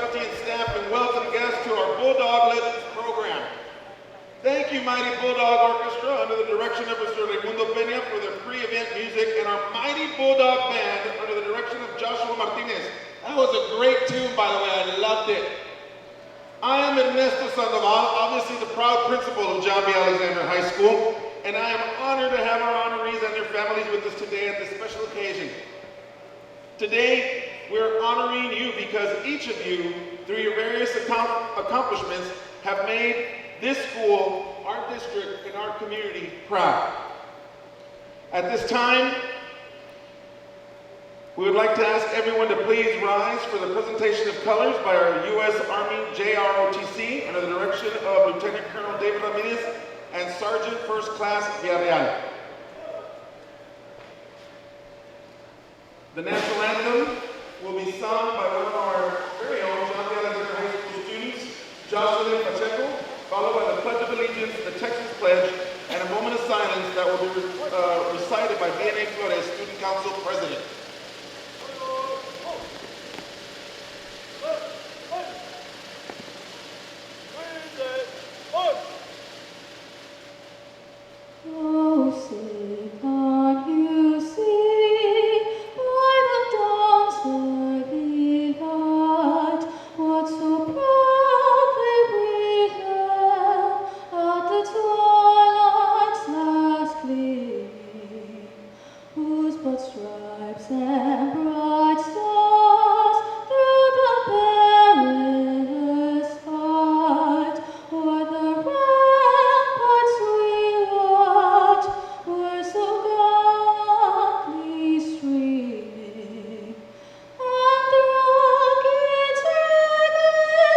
faculty and staff, and welcome guests to our Bulldog Legends program. Thank you, Mighty Bulldog Orchestra, under the direction of Mr. Raimundo Peña, for their pre-event music, and our Mighty Bulldog Band, under the direction of Joshua Martinez. That was a great tune, by the way. I loved it. I am Ernesto Sandoval, obviously the proud principal of John B. Alexander High School, and I am honored to have our honorees and their families with us today at this special occasion. Today, we're honoring you because each of you, through your various accomplishments, have made this school, our district, and our community proud. At this time, we would like to ask everyone to please rise for the presentation of colors by our U.S. Army JROTC under the direction of Lieutenant Colonel David Ramirez and Sergeant First Class Villarreal. The national anthem will be sung by one of our very own John B. Alexander High School students, Jocelyn Pacheco, followed by the Pledge of Allegiance, the Texas Pledge, and a moment of silence that will be recited by B.N.A. Flores, Student Council President. Oh, say, can't you see by the dawn's early light what so proudly we hailed at the twilight's last gleaming, whose broad stripes and bright stars through the perilous fight o'er the ramparts we watched were so gallantly streaming, and the rockets rattling,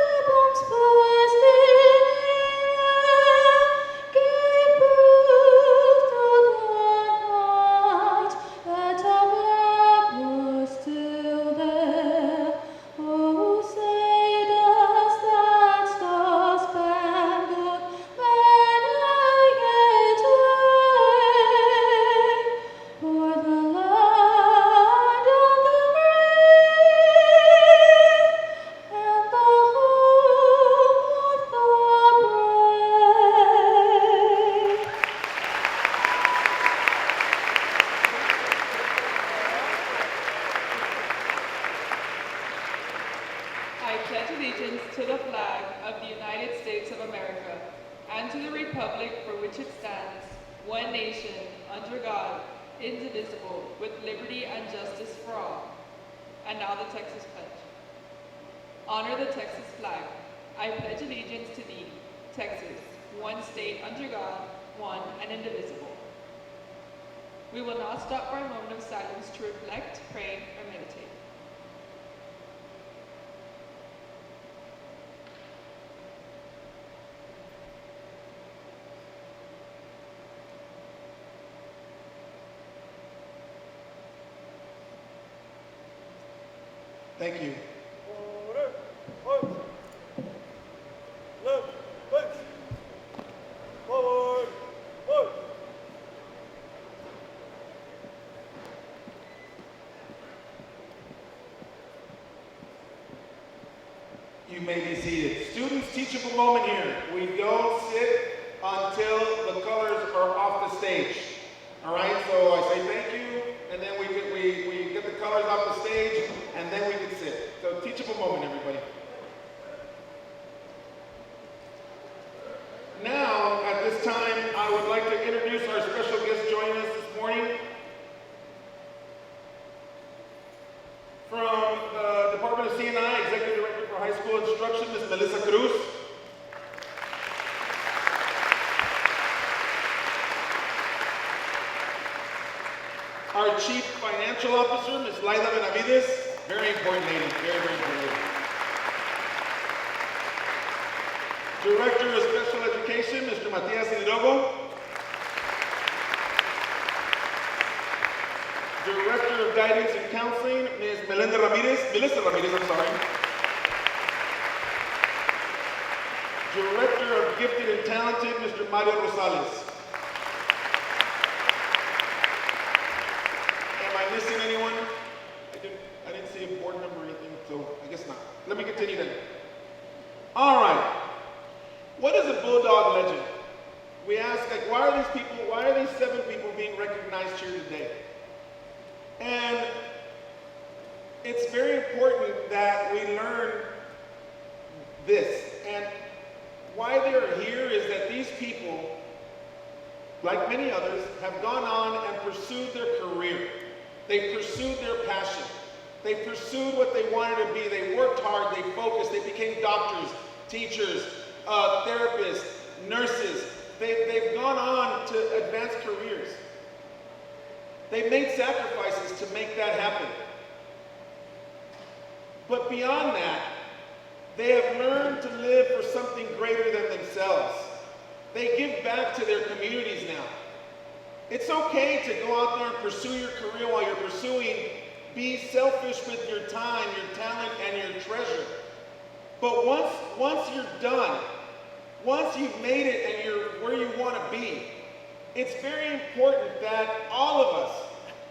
the bombs burst in air, gave proof through the night that our flag was still there. Oh, say does that star-spangled banner yet wave o'er the land of the brave and the home of the brave? I pledge allegiance to the flag of the United States of America and to the republic for which it stands, one nation, under God, indivisible, with liberty and justice for all. And now the Texas Pledge. Honor the Texas flag. I pledge allegiance to thee, Texas, one state under God, one and indivisible. We will now stop for a moment of silence to reflect, pray, or meditate. Thank you. Order, march. Left, right. Forward, march. You may be seated. Students, teachable moment here. We don't sit until the colors are off the stage. All right, so I say thank you, and then we get the colors off the stage, and then we can sit. So teachable moment, everybody. Now, at this time, I would like to introduce our special guest joining us this morning. From the Department of C&I, Executive Director for High School Instruction, Ms. Melissa Cruz. Our Chief Financial Officer, Ms. Laida Benavides. Very important lady, very, very important lady. Director of Special Education, Mr. Matias Hidrogo. Director of Guidance and Counseling, Ms. Melissa Ramirez, I'm sorry. Director of Gifted and Talented, Mr. Mario Rosales. Am I missing anyone? I didn't see a board member or anything, so I guess guess not. Let me continue then. All right. What is a Bulldog legend? We ask, like, why are these 7 people being recognized here today? And it's very important that we learn this. And why they're here is that these people, like many others, have gone on and pursued their career. They pursued their passion. They pursued what they wanted to be. They worked hard, they focused, they became doctors, teachers, therapists, nurses. They've gone on to advance careers. They've made sacrifices to make that happen. But beyond that, they have learned to live for something greater than themselves. They give back to their communities now. It's okay to go out there and pursue your career while you're pursuing. Be selfish with your time, your talent, and your treasure. But once you're done, once you've made it and you're where you want to be, it's very important that all of us,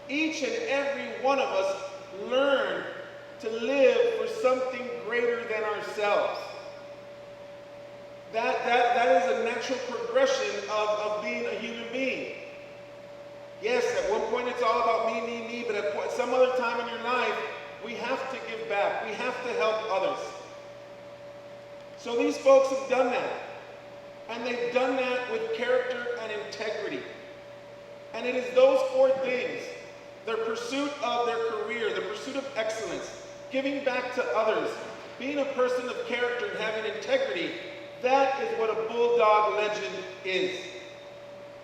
each and every one of us, learn to live for something greater than ourselves. That is a natural progression of being a human being. Yes, at one point it's all about me, but at some other time in your life, we have to give back. We have to help others. So these folks have done that. And they've done that with character and integrity. And it is those 4 things, their pursuit of their career, the pursuit of excellence, giving back to others, being a person of character and having integrity, that is what a Bulldog legend is.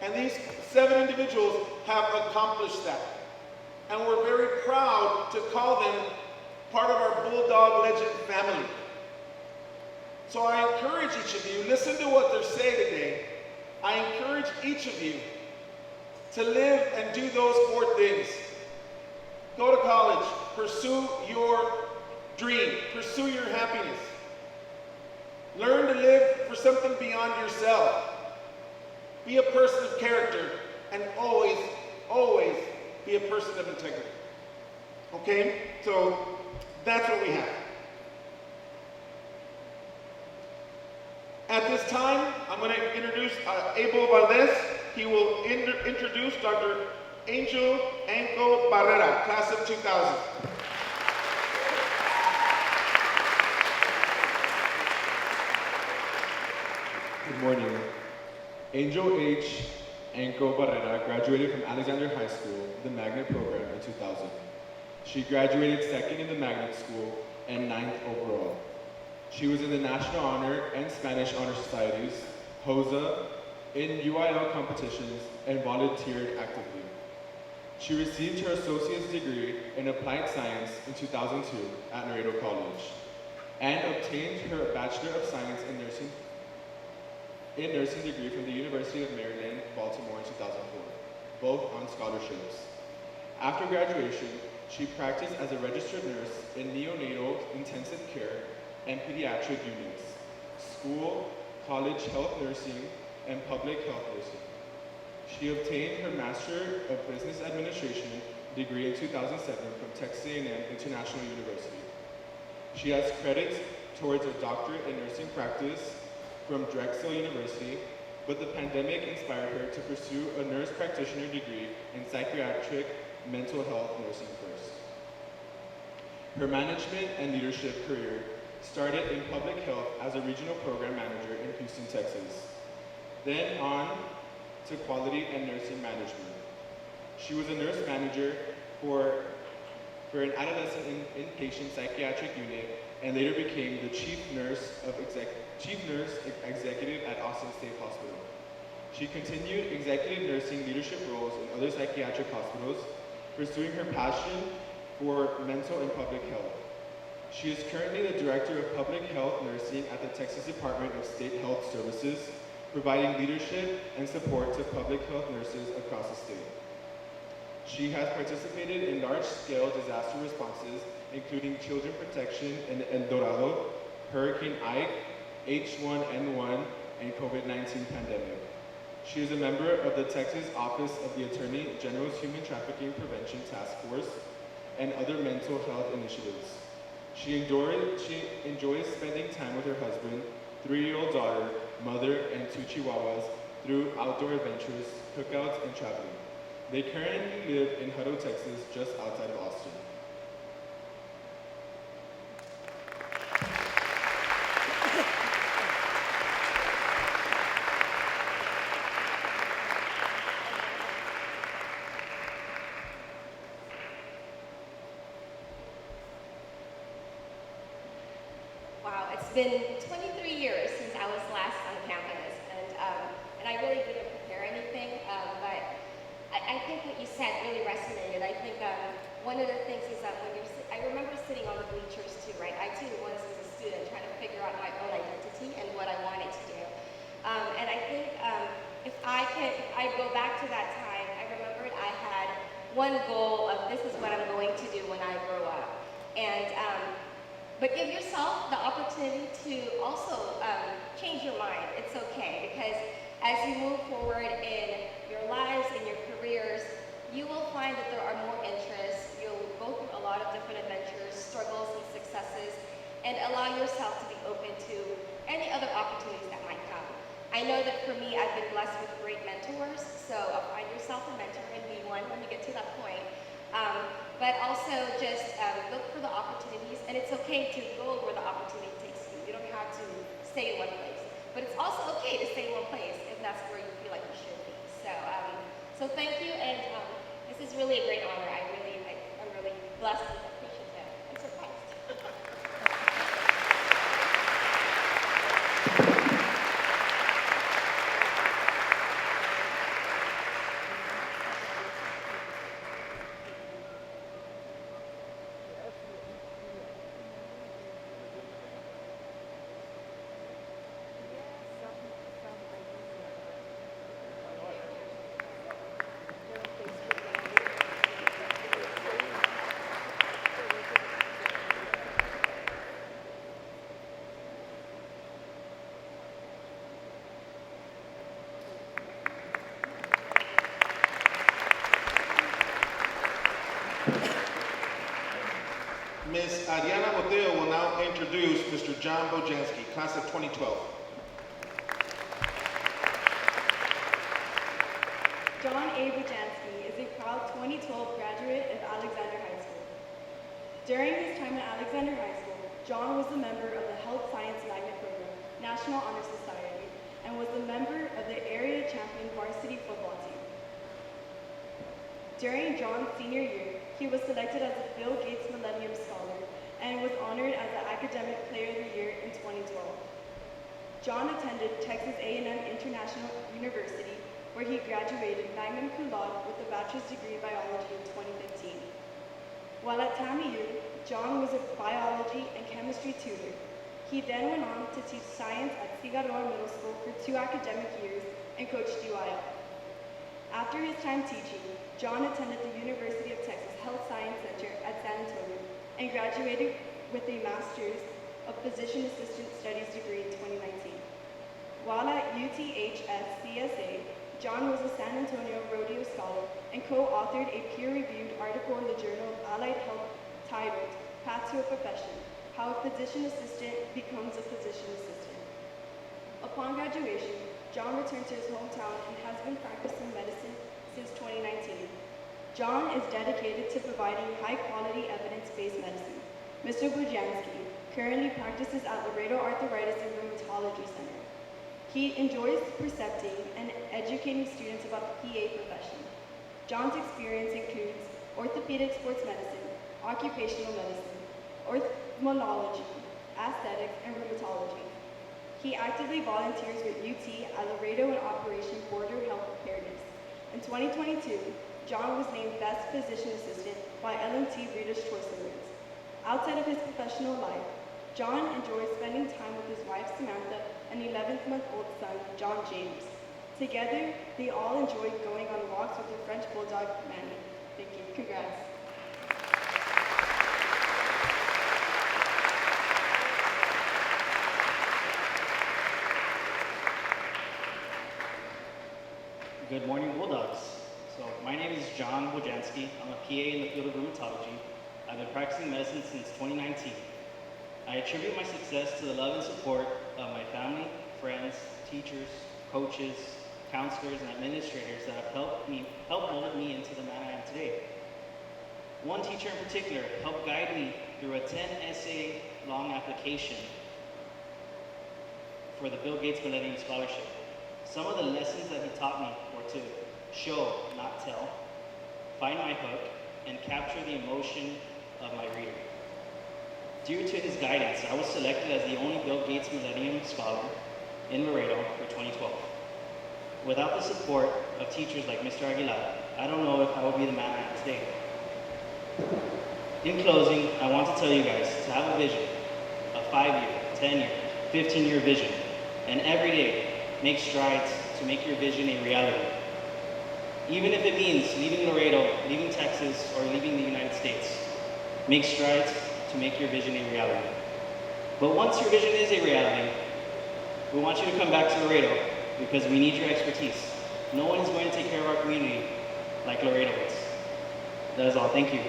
And these 7 individuals have accomplished that. And we're very proud to call them part of our Bulldog legend family. So I encourage each of you, listen to what they say today. I encourage each of you to live and do those 4 things. Go to college, pursue your dream, pursue your happiness. Learn to live for something beyond yourself. Be a person of character, and always, always be a person of integrity. Okay? So that's what we have. At this time, I'm going to introduce Abel Valdez. He will introduce Dr. Angel Anco Barrera, class of 2000. Good morning. Angel H. Anco Barrera graduated from Alexander High School, the magnet program, in 2000. She graduated 2nd in the magnet school and 9th overall. She was in the National Honor and Spanish Honor Societies, HOSA, in UIL competitions, and volunteered actively. She received her associate's degree in applied science in 2002 at Laredo College, and obtained her Bachelor of Science in nursing degree from the University of Maryland, Baltimore in 2004, both on scholarships. After graduation, she practiced as a registered nurse in neonatal intensive care and pediatric units, school, college health nursing, and public health nursing. She obtained her Master of Business Administration degree in 2007 from Texas A&M International University. She has credits towards a doctorate in nursing practice from Drexel University, but the pandemic inspired her to pursue a nurse practitioner degree in psychiatric mental health nursing first. Her management and leadership career started in public health as a regional program manager in Houston, Texas, then on to quality and nursing management. She was a nurse manager for an adolescent inpatient psychiatric unit and later became the chief nurse executive at Austin State Hospital. She continued executive nursing leadership roles in other psychiatric hospitals, pursuing her passion for mental and public health. She is currently the Director of Public Health Nursing at the Texas Department of State Health Services, providing leadership and support to public health nurses across the state. She has participated in large-scale disaster responses, including children protection in El Dorado, Hurricane Ike, H1N1, and COVID-19 pandemic. She is a member of the Texas Office of the Attorney General's Human Trafficking Prevention Task Force and other mental health initiatives. She enjoys spending time with her husband, 3-year-old daughter, mother, and 2 chihuahuas through outdoor adventures, cookouts, and traveling. They currently live in Hutto, Texas, just outside of Austin. Wow, it's been 23 years since I was last on campus, and I really didn't prepare anything, but I think what you said really resonated. I think one of the things is that I remember sitting on the bleachers too, right? I too was as a student trying to figure out my own identity and what I wanted to do. And I think if I go back to that time, I remembered I had one goal of this is what I'm going to do when I grow up. But give yourself the opportunity to also change your mind. It's okay, because as you move forward in your lives, in your careers, you will find that there are more interests. You'll go through a lot of different adventures, struggles, and successes, and allow yourself to be open to any other opportunities that might come. I know that for me, I've been blessed with great mentors, so find yourself a mentor and be one when you get to that point. But also just look for the opportunities, and it's okay to go where the opportunity takes you. You don't have to stay in one place. But it's also okay to stay in one place if that's where you feel like you should be. So thank you, and this is really a great honor. I'm really blessed and appreciative. I'm surprised. Ms. Ariana Boteo will now introduce Mr. John Bojanski, class of 2012. John A. Bujanski is a proud 2012 graduate of Alexander High School. During his time at Alexander High School, John was a member of the Health Science Magnet Program, National Honor Society, and was a member of the area champion varsity football team. During John's senior year, he was selected as a Bill Gates Millennium Scholar and was honored as the Academic Player of the Year in 2012. John attended Texas A&M International University, where he graduated magna cum laude with a bachelor's degree in biology in 2015. While at TAMU, John was a biology and chemistry tutor. He then went on to teach science at Figueroa Middle School for 2 academic years and coached UIL. After his time teaching, John attended the University of Texas Health Science Center at San Antonio and graduated with a Master's of Physician Assistant Studies degree in 2019. While at UTHS-CSA, John was a San Antonio Rodeo Scholar and co-authored a peer-reviewed article in the Journal of Allied Health titled Path to a Profession: How a Physician Assistant Becomes a Physician Assistant. Upon graduation, John returned to his hometown and has been practicing medicine since 2019. John is dedicated to providing high-quality evidence-based medicine. Mr. Bujanski currently practices at Laredo Arthritis and Rheumatology Center. He enjoys precepting and educating students about the PA profession. John's experience includes orthopedic sports medicine, occupational medicine, ophthalmology, aesthetics, and rheumatology. He actively volunteers with UT at Laredo in Operation Border Health Preparedness. In 2022, John was named Best Physician Assistant by LMT Reader's Choice Awards. Outside of his professional life, John enjoys spending time with his wife Samantha and 11-month-old son, John James. Together, they all enjoy going on walks with their French Bulldog, Manny. Thank you. Congrats. Good morning, Bulldogs. So my name is John Bojanski. I'm a PA in the field of rheumatology. I've been practicing medicine since 2019. I attribute my success to the love and support of my family, friends, teachers, coaches, counselors, and administrators that have helped mold me into the man I am today. One teacher in particular helped guide me through a 10-essay long application for the Bill Gates Millennium Scholarship. Some of the lessons that he taught me were to show, not tell, find my hook, and capture the emotion of my reader. Due to his guidance, I was selected as the only Bill Gates Millennium Scholar in Laredo for 2012. Without the support of teachers like Mr. Aguilar, I don't know if I would be the man I am today. In closing, I want to tell you guys to have a vision, a 5-year, 10-year, 15-year vision, and every day make strides to make your vision a reality. Even if it means leaving Laredo, leaving Texas, or leaving the United States, make strides to make your vision a reality. But once your vision is a reality, we want you to come back to Laredo because we need your expertise. No one is going to take care of our community like Laredo is. That is all. Thank you.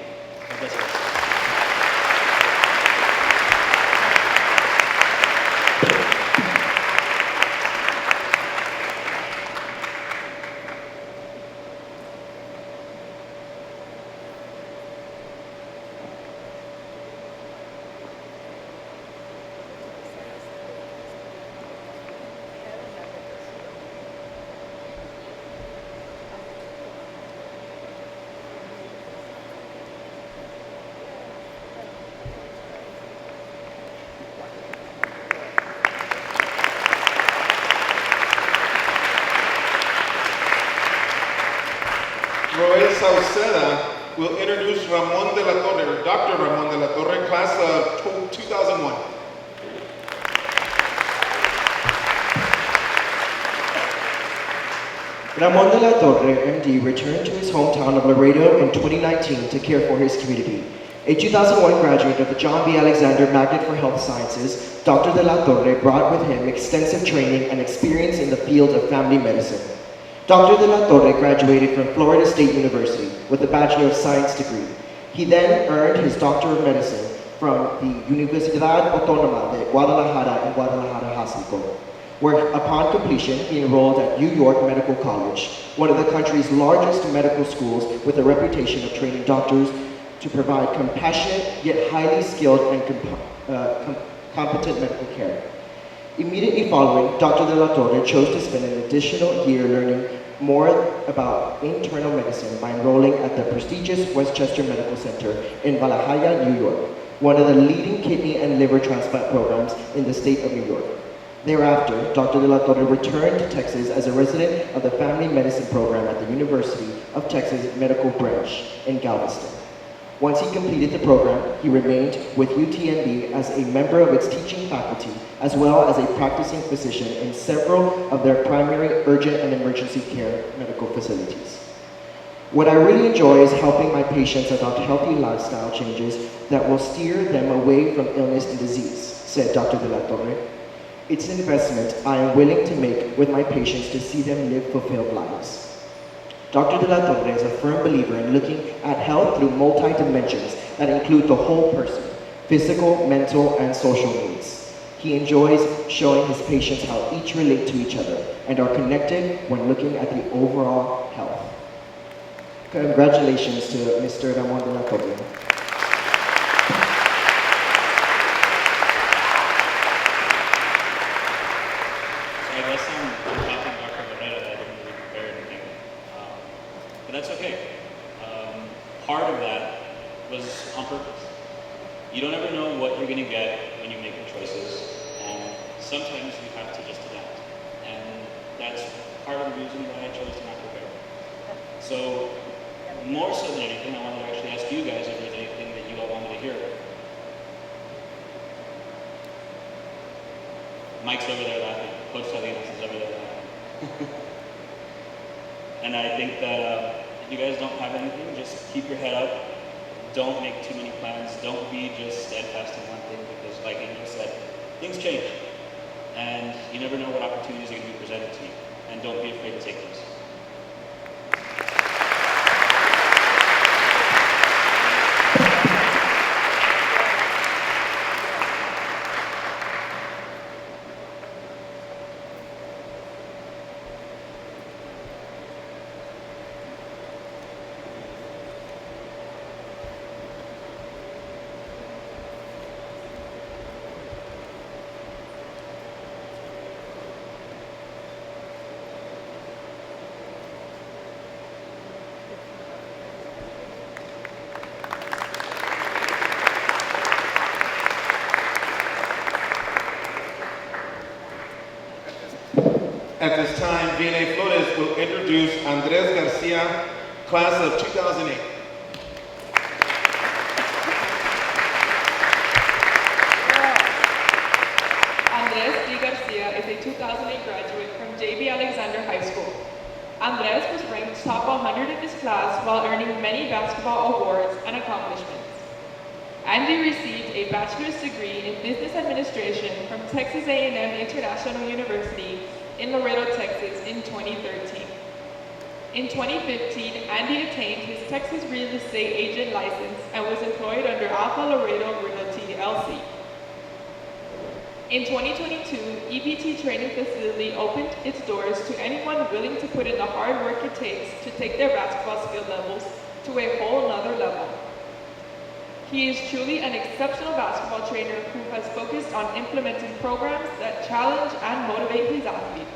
God bless you. Roel Sauceda will introduce Ramon de la Torre, or Dr. Ramon de la Torre, class of 2001. Ramon de la Torre, MD, returned to his hometown of Laredo in 2019 to care for his community. A 2001 graduate of the John B. Alexander Magnet for Health Sciences, Dr. de la Torre brought with him extensive training and experience in the field of family medicine. Dr. de la Torre graduated from Florida State University with a Bachelor of Science degree. He then earned his Doctor of Medicine from the Universidad Autónoma de Guadalajara in Guadalajara, Jalisco, where upon completion he enrolled at New York Medical College, one of the country's largest medical schools with a reputation of training doctors to provide compassionate yet highly skilled and competent medical care. Immediately following, Dr. de la Torre chose to spend an additional year learning more about internal medicine by enrolling at the prestigious Westchester Medical Center in Valhalla, New York, one of the leading kidney and liver transplant programs in the state of New York. Thereafter, Dr. de la Torre returned to Texas as a resident of the Family Medicine program at the University of Texas Medical Branch in Galveston. Once he completed the program, he remained with UTMB as a member of its teaching faculty, as well as a practicing physician in several of their primary, urgent, and emergency care medical facilities. What I really enjoy is helping my patients adopt healthy lifestyle changes that will steer them away from illness and disease, said Dr. de la Torre. It's an investment I am willing to make with my patients to see them live fulfilled lives. Dr. de la Torre is a firm believer in looking at health through multi-dimensions that include the whole person, physical, mental, and social needs. He enjoys showing his patients how each relate to each other and are connected when looking at the overall health. Congratulations to Mr. Ramon de la Torre. But that's okay. Part of that was on purpose. You don't ever know what you're going to get when you make your choices, and sometimes you have to just adapt. And that's part of the reason why I chose to not prepare. So, more so than anything, I wanted to actually ask you guys if there's anything that you all wanted to hear. Mike's over there laughing. Coach Salinas is over there laughing. And I think that if you guys don't have anything, just keep your head up. Don't make too many plans. Don't be just steadfast in one thing because, like Angel said, things change. And you never know what opportunities are going to be presented to you. And don't be afraid to take those. At this time, Viene Flores will introduce Andres Garcia, class of 2008. Andres D. Garcia is a 2008 graduate from J.B. Alexander High School. Andres was ranked top 100 in his class while earning many basketball awards and accomplishments. Andy received a bachelor's degree in business administration from Texas A&M International University in Laredo, Texas in 2013. In 2015, Andy obtained his Texas real estate agent license and was employed under Alpha Laredo Realty, LC. In 2022, EBT Training Facility opened its doors to anyone willing to put in the hard work it takes to take their basketball skill levels to a whole nother level. He is truly an exceptional basketball trainer who has focused on implementing programs that challenge and motivate his athletes.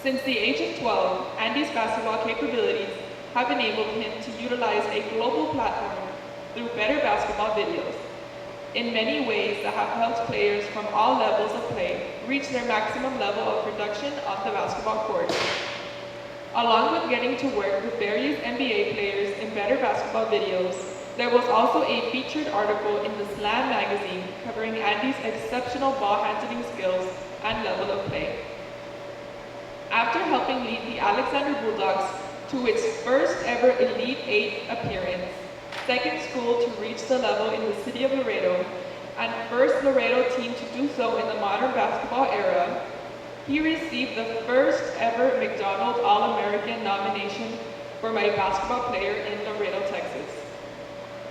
Since the age of 12, Andy's basketball capabilities have enabled him to utilize a global platform through better basketball videos in many ways that have helped players from all levels of play reach their maximum level of production off the basketball court. Along with getting to work with various NBA players in better basketball videos, there was also a featured article in the Slam magazine covering Andy's exceptional ball handling skills and level of play. After helping lead the Alexander Bulldogs to its first ever Elite Eight appearance, second school to reach the level in the city of Laredo, and first Laredo team to do so in the modern basketball era, he received the first ever McDonald's All-American nomination for my basketball player in Laredo, Texas.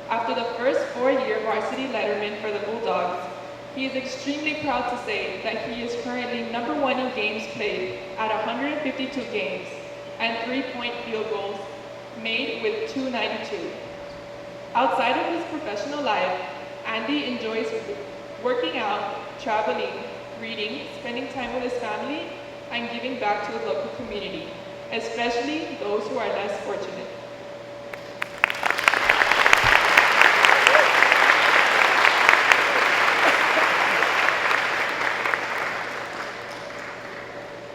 After the first 4-year varsity letterman for the Bulldogs, he is extremely proud to say that he is currently number 1 in games played at 152 games and 3-point field goals made with 292. Outside of his professional life, Andy enjoys working out, traveling, reading, spending time with his family, and giving back to the local community, especially those who are less fortunate.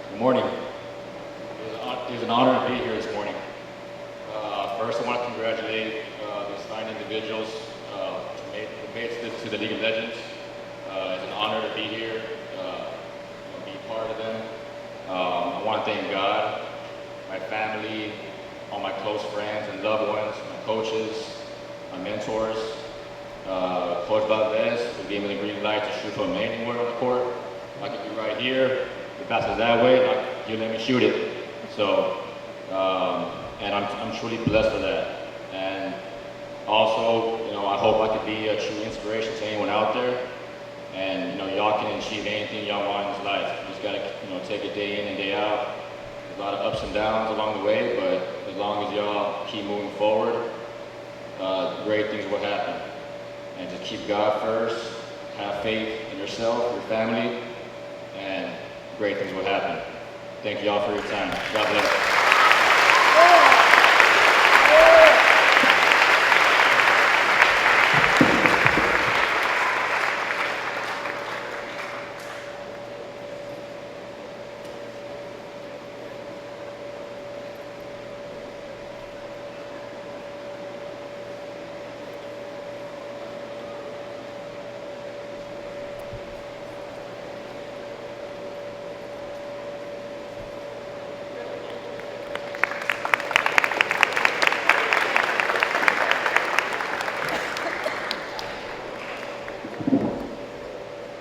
Good morning. It is an honor to be here this morning. First, I want to congratulate these fine individuals who made it to the League of Legends. It's an honor to be here, be part of them. I want to thank God, my family, all my close friends and loved ones, my coaches, my mentors, Coach Valdez, who gave me the green light to shoot from anywhere on the court. I could be right here. The basket's that way, you let me shoot it. So, and I'm truly blessed for that. And also, I hope I could be a true inspiration to anyone out there. And y'all can achieve anything y'all want in this life. You just gotta, take it day in and day out. There's a lot of ups and downs along the way, but as long as y'all keep moving forward, great things will happen. And just keep God first, have faith in yourself, your family, and great things will happen. Thank you all for your time. God bless.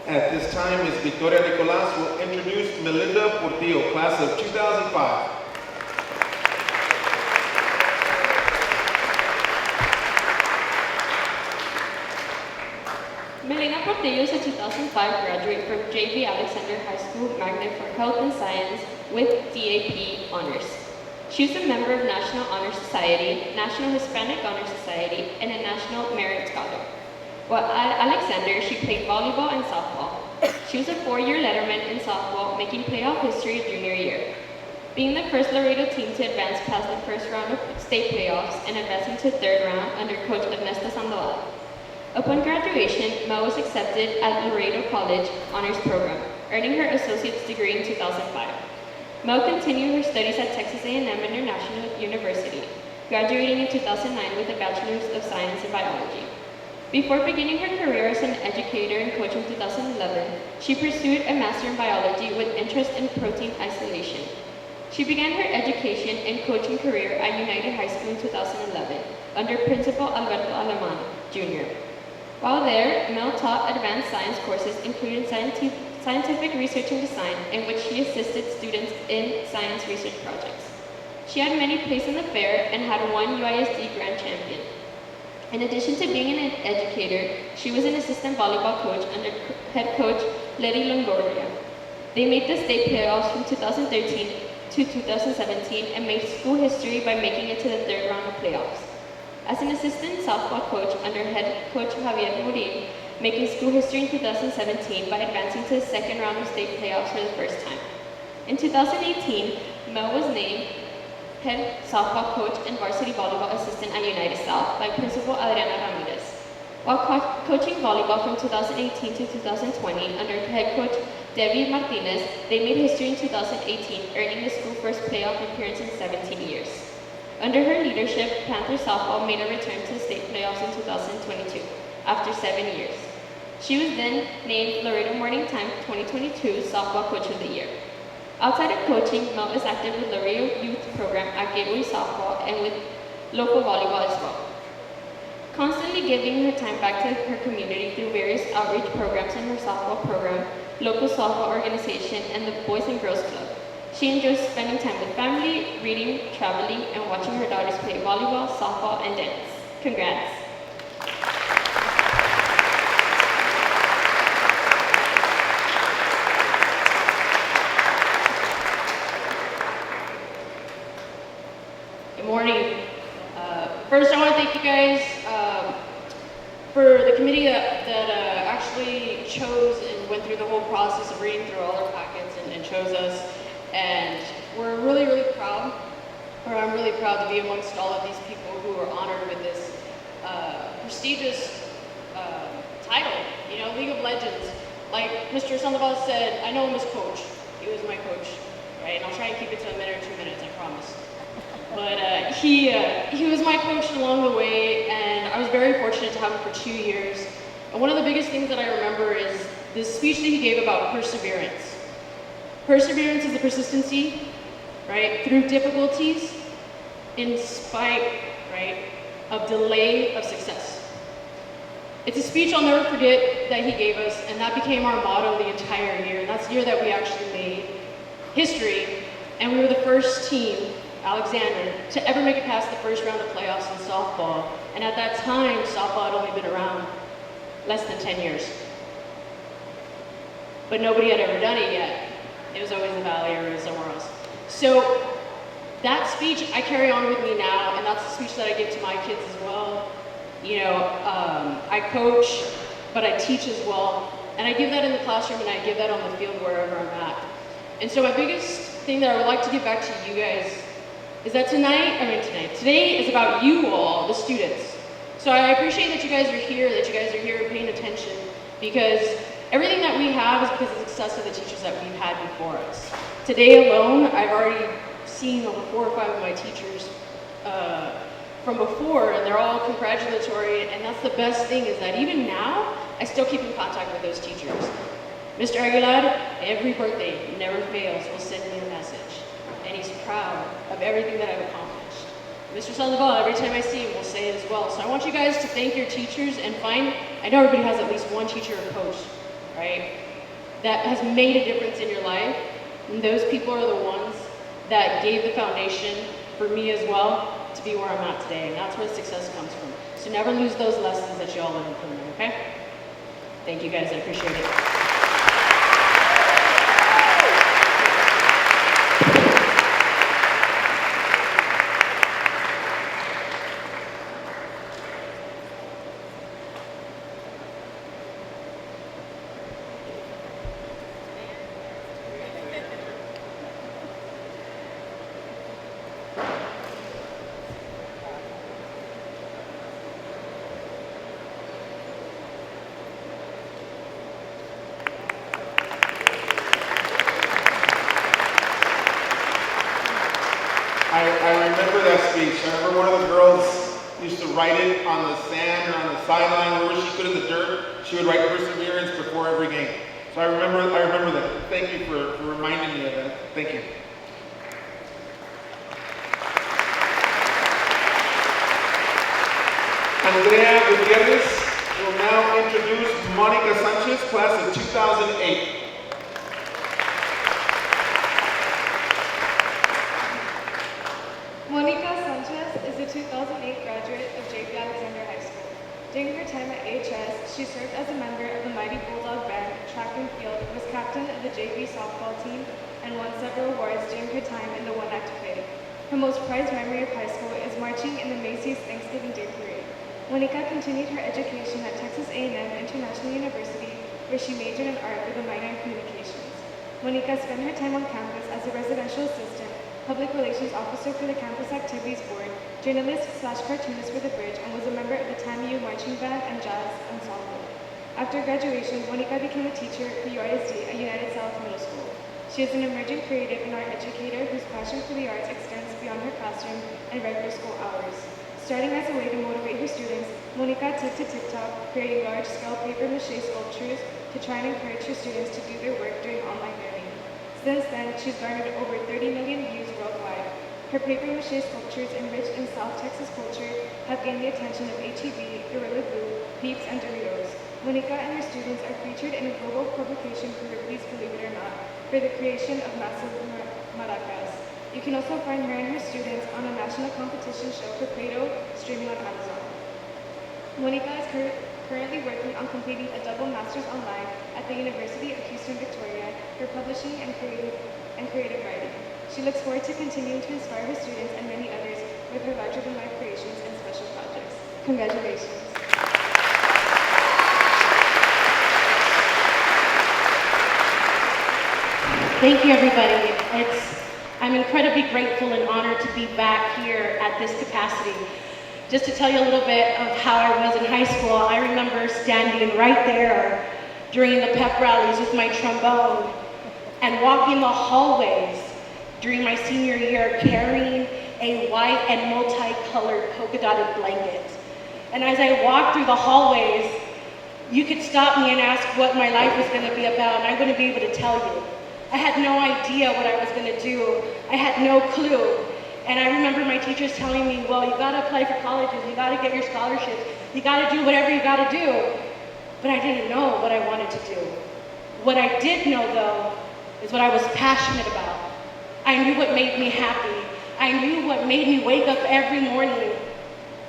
At this time, Ms. Victoria Nicolas will introduce Melinda Portillo, class of 2005. Melinda Portillo is a 2005 graduate from J.B. Alexander High School Magnet for Health and Science with DAP honors. She was a member of National Honor Society, National Hispanic Honor Society, and a National Merit Scholar. While at Alexander, she played volleyball and softball. She was a 4-year letterman in softball, making playoff history junior year. Being the first Laredo team to advance past the first round of state playoffs and advancing to third round under Coach Ernesto Sandoval. Upon graduation, Mel was accepted at Laredo College Honors Program, earning her associate's degree in 2005. Mel continued her studies at Texas A&M International University, graduating in 2009 with a Bachelor's of Science in Biology. Before beginning her career as an educator and coach in 2011, she pursued a Master in Biology with interest in protein isolation. She began her education and coaching career at United High School in 2011 under Principal Alberto Aleman, Jr. While there, Mel taught advanced science courses including scientific research and design, in which she assisted students in science research projects. She had many places in the fair and had one UISD Grand Champion. In addition to being an educator, she was an assistant volleyball coach under head coach Letty Longoria. They made the state playoffs from 2013 to 2017 and made school history by making it to the third round of playoffs. As an assistant softball coach under head coach Javier Morin, making school history in 2017 by advancing to the second round of state playoffs for the first time. In 2018, Mel was named head softball coach and varsity volleyball assistant at United South by Principal Adriana Ramirez. While coaching volleyball from 2018 to 2020 under head coach Debbie Martinez, they made history in 2018, earning the school first playoff appearance in 17 years. Under her leadership, Panther softball made a return to the state playoffs in 2022, after 7 years. She was then named Laredo Morning Time 2022 Softball Coach of the Year. Outside of coaching, Mel is active with Laredo Youth Program at Gateway Softball and with local volleyball as well. Constantly giving her time back to her community through various outreach programs in her softball program, local softball organization, and the Boys and Girls Club. She enjoys spending time with family, reading, traveling, and watching her daughters play volleyball, softball, and dance. Congrats. Good morning. First, I want to thank you guys for the committee that actually chose and went through the whole process of reading through all our packets and chose us. And we're really, really proud, or I'm really proud to be amongst all of these people who are honored with this prestigious title, you know, League of Legends. Like Mr. Sandoval said, I know him as coach. He was my coach, right? And I'll try and keep it to a minute or 2 minutes, I promise. But he was my coach along the way, and I was very fortunate to have him for 2 years. And one of the biggest things that I remember is this speech that he gave about perseverance. Perseverance is the persistency, right, through difficulties, in spite, right, of delay of success. It's a speech I'll never forget that he gave us, and that became our motto the entire year. And that's the year that we actually made history, and we were the first team, Alexander, to ever make it past the first round of playoffs in softball. And at that time, softball had only been around less than 10 years. But nobody had ever done it yet. It was always the Valley or it was somewhere else. So that speech I carry on with me now, and that's the speech that I give to my kids as well. You know, I coach, but I teach as well. And I give that in the classroom and I give that on the field wherever I'm at. And so my biggest thing that I would like to give back to you guys is that today is about you all, the students. So I appreciate that you guys are here paying attention, because everything that we have is because of the success of the teachers that we've had before us. Today alone, I've already seen over 4 or 5 of my teachers from before, and they're all congratulatory, and that's the best thing, is that even now, I still keep in contact with those teachers. Mr. Aguilar, every birthday, never fails, will send me a message, and he's proud of everything that I've accomplished. Mr. Sandoval, every time I see him, will say it as well. So I want you guys to thank your teachers and I know everybody has at least one teacher or coach, right, that has made a difference in your life, and those people are the ones that gave the foundation for me as well to be where I'm at today, and that's where success comes from. So never lose those lessons that you all learned from me, okay? Thank you guys, I appreciate it. I remember that speech. I remember one of the girls used to write it on the sand or on the sideline, wherever she could in the dirt. She would write perseverance before every game. So I remember that. Thank you for reminding me of that. Thank you. Andrea Gutierrez will now introduce Monica Sanchez, class of 2008. Monica Sanchez is a 2008 graduate of J.B. Alexander High School. During her time at AHS, she served as a member of the Mighty Bulldog Band, track and field, was captain of the JV softball team, and won several awards during her time in the One Act Play. Her most prized memory of high school is marching in the Macy's Thanksgiving Day Parade. Monica continued her education at Texas A&M International University, where she majored in art with a minor in communications. Monica spent her time on campus as a residential assistant, public relations officer for the campus activities board, journalist/cartoonist for The Bridge, and was a member of the TAMU marching band and jazz ensemble. After graduation, Monica became a teacher for UISD at United South Middle School. She is an emerging creative and art educator whose passion for the arts extends beyond her classroom and regular school hours. Starting as a way to motivate her students, Monica took to TikTok, creating large-scale paper-mache sculptures to try and encourage her students to do their work during online learning. Since then, she's garnered over 30 million views worldwide. Her paper-mache sculptures, enriched in South Texas culture, have gained the attention of H-E-B, Gorilla Glue, Peeps, and Doritos. Monica and her students are featured in a global publication for Ripley's Believe It or Not for the creation of massive maracas. You can also find her and her students on a national competition show for Play-Doh, streaming on Amazon. Monica is currently working on completing a double master's online at the University of Houston, Victoria, for publishing and creative writing. She looks forward to continuing to inspire her students and many others with her larger-than-life creations and special projects. Congratulations. Thank you, everybody. I'm incredibly grateful and honored to be back here at this capacity. Just to tell you a little bit of how I was in high school, I remember standing right there during the pep rallies with my trombone and walking the hallways during my senior year carrying a white and multicolored polka dotted blanket. And as I walked through the hallways, you could stop me and ask what my life was going to be about, and I wouldn't be able to tell you. I had no idea what I was going to do. I had no clue. And I remember my teachers telling me, well, you got to apply for colleges, you got to get your scholarships, you got to do whatever you got to do. But I didn't know what I wanted to do. What I did know, though, is what I was passionate about. I knew what made me happy. I knew what made me wake up every morning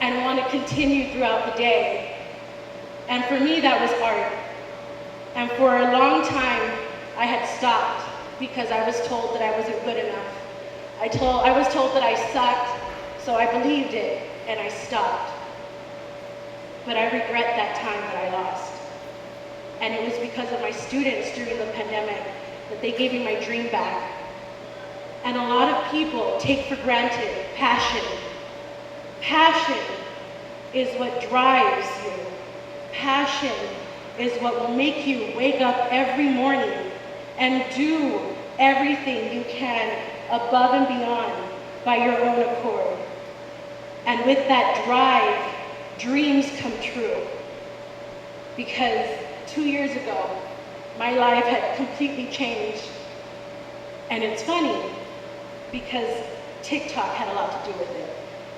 and want to continue throughout the day. And for me, that was art. And for a long time, I had stopped because I was told that I wasn't good enough. I was told that I sucked, so I believed it, and I stopped. But I regret that time that I lost. And it was because of my students during the pandemic that they gave me my dream back. And a lot of people take for granted passion. Passion is what drives you. Passion is what will make you wake up every morning and do everything you can above and beyond by your own accord. And with that drive, dreams come true. Because 2 years ago, my life had completely changed. And it's funny, because TikTok had a lot to do with it.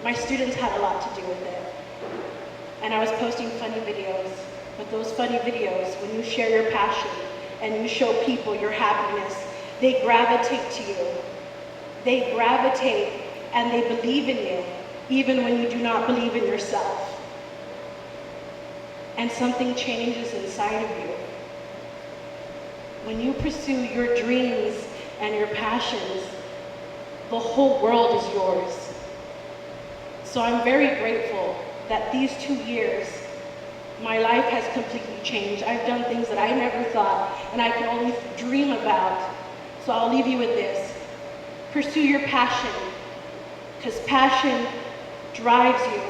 My students had a lot to do with it. And I was posting funny videos. But those funny videos, when you share your passion and you show people your happiness, they gravitate to you. They gravitate and they believe in you, even when you do not believe in yourself. And something changes inside of you. When you pursue your dreams and your passions, the whole world is yours. So I'm very grateful that these 2 years, my life has completely changed. I've done things that I never thought and I can only dream about. So I'll leave you with this. Pursue your passion, because passion drives you.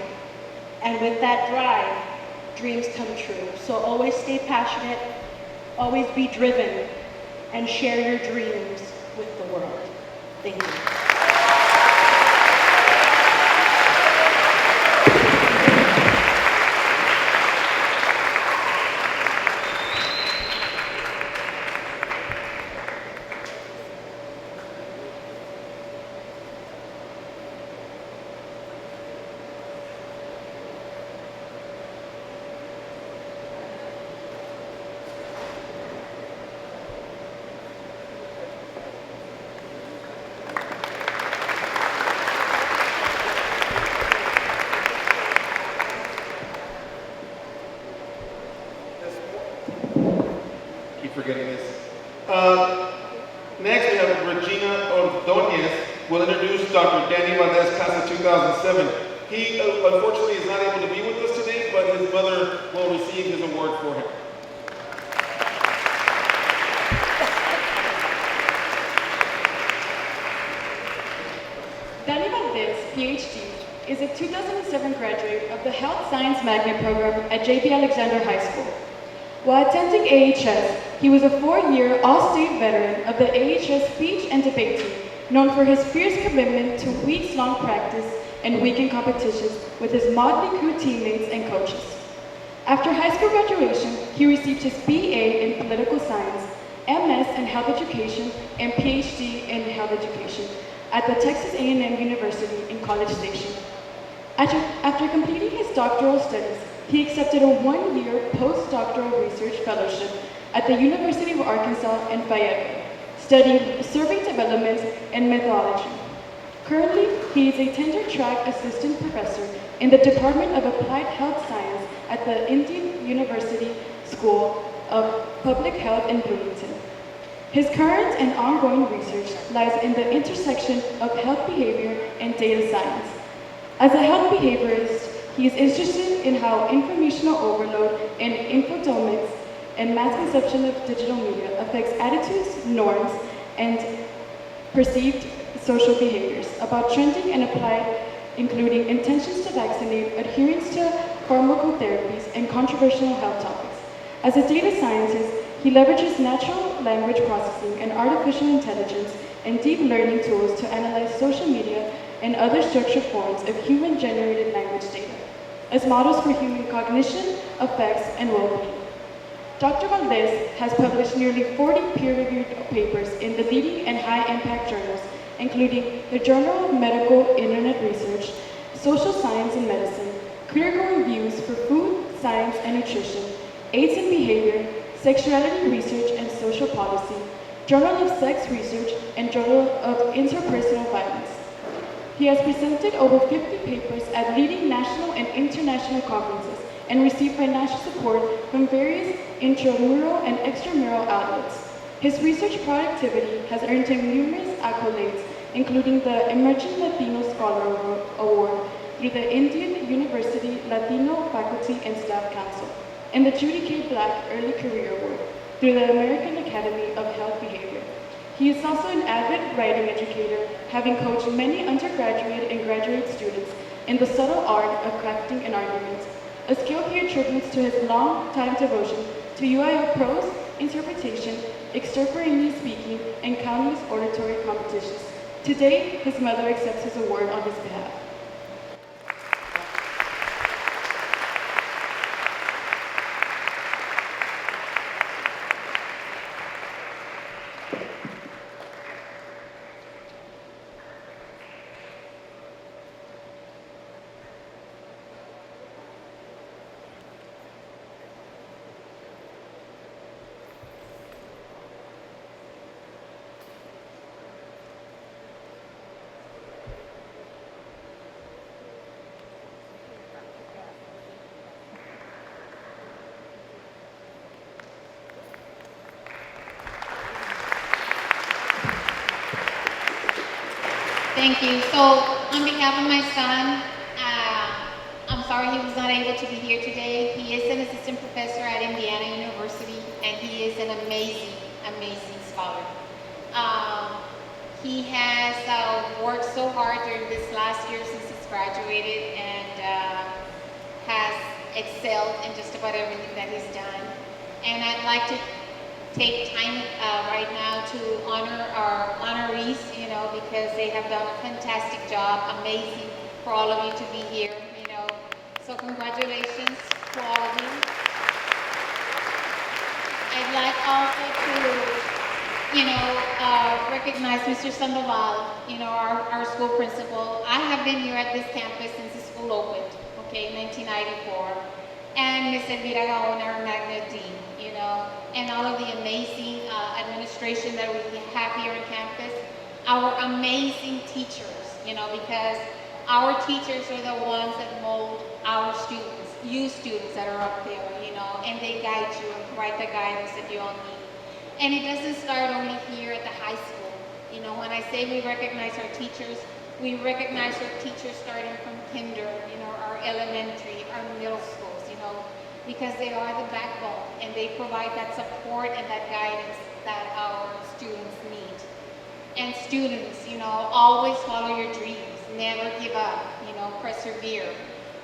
And with that drive, dreams come true. So always stay passionate, always be driven, and share your dreams with the world. Thank you. Next, we have Regina Ordonez will introduce Dr. Danny Valdez, class of 2007. He unfortunately is not able to be with us today, but his mother will receive his award for him. Danny Valdez, PhD, is a 2007 graduate of the Health Science Magnet program at J.B. Alexander High School. While attending AHS, he was a 4-year All-State veteran of the AHS speech and debate team, known for his fierce commitment to weeks-long practice and weekend competitions with his motley crew teammates and coaches. After high school graduation, he received his BA in Political Science, MS in Health Education, and PhD in Health Education at the Texas A&M University in College Station. After completing his doctoral studies, he accepted a 1-year postdoctoral research fellowship at the University of Arkansas in Fayetteville, studying survey development and methodology. Currently, he is a tenure-track assistant professor in the Department of Applied Health Science at the Indian University School of Public Health in Bloomington. His current and ongoing research lies in the intersection of health behavior and data science. As a health behaviorist, he is interested in how informational overload and infodomics and mass consumption of digital media affects attitudes, norms, and perceived social behaviors about trending and applied, including intentions to vaccinate, adherence to pharmacotherapies, and controversial health topics. As a data scientist, he leverages natural language processing and artificial intelligence and deep learning tools to analyze social media and other structured forms of human-generated language data as models for human cognition, effects, and well-being. Dr. Valdez has published nearly 40 peer-reviewed papers in the leading and high-impact journals, including the Journal of Medical Internet Research, Social Science and Medicine, Critical Reviews for Food, Science and Nutrition, AIDS and Behavior, Sexuality Research and Social Policy, Journal of Sex Research, and Journal of Interpersonal Violence. He has presented over 50 papers at leading national and international conferences and received financial support from various intramural and extramural outlets. His research productivity has earned him numerous accolades, including the Emerging Latino Scholar Award through the Indian University Latino Faculty and Staff Council, and the Judy K. Black Early Career Award through the American Academy of Health Behavior. He is also an avid writing educator, having coached many undergraduate and graduate students in the subtle art of crafting an argument, a skill he attributes to his long-time devotion to UIL prose, interpretation, extemporaneous speaking, and countless oratory competitions. Today, his mother accepts his award on his behalf. Thank you. So, on behalf of my son, I'm sorry he was not able to be here today. He is an assistant professor at Indiana University, and he is an amazing, amazing scholar. He has worked so hard during this last year since he's graduated and has excelled in just about everything that he's done. And I'd like to take time right now to honor our honorees, because they have done a fantastic job, amazing for all of you to be here, So congratulations to all of you. I'd like also to, recognize Mr. Sandoval, our school principal. I have been here at this campus since the school opened, in 1994. And Ms. Elvira Gaon, our Magnet Dean, and all of the amazing administration that we have here on campus. Our amazing teachers, because our teachers are the ones that mold our students, you students that are up there, and they guide you and provide the guidance that you all need. And it doesn't start only here at the high school. You know, when I say we recognize our teachers, we recognize our teachers starting from kinder, you know, our elementary, our middle schools, you know, because they are the backbone and they provide that support and that guidance that our students need. And students, you know, always follow your dreams, never give up, you know, persevere.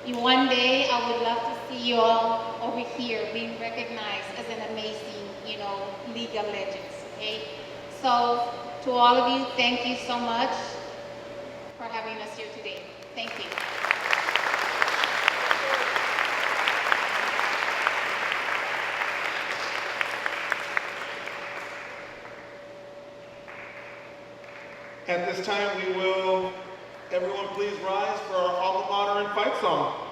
One day I would love to see you all over here being recognized as an amazing, you know, League of Legends, okay? So to all of you, thank you so much for having us here today. Thank you. At this time, everyone please rise for our alma mater and fight song.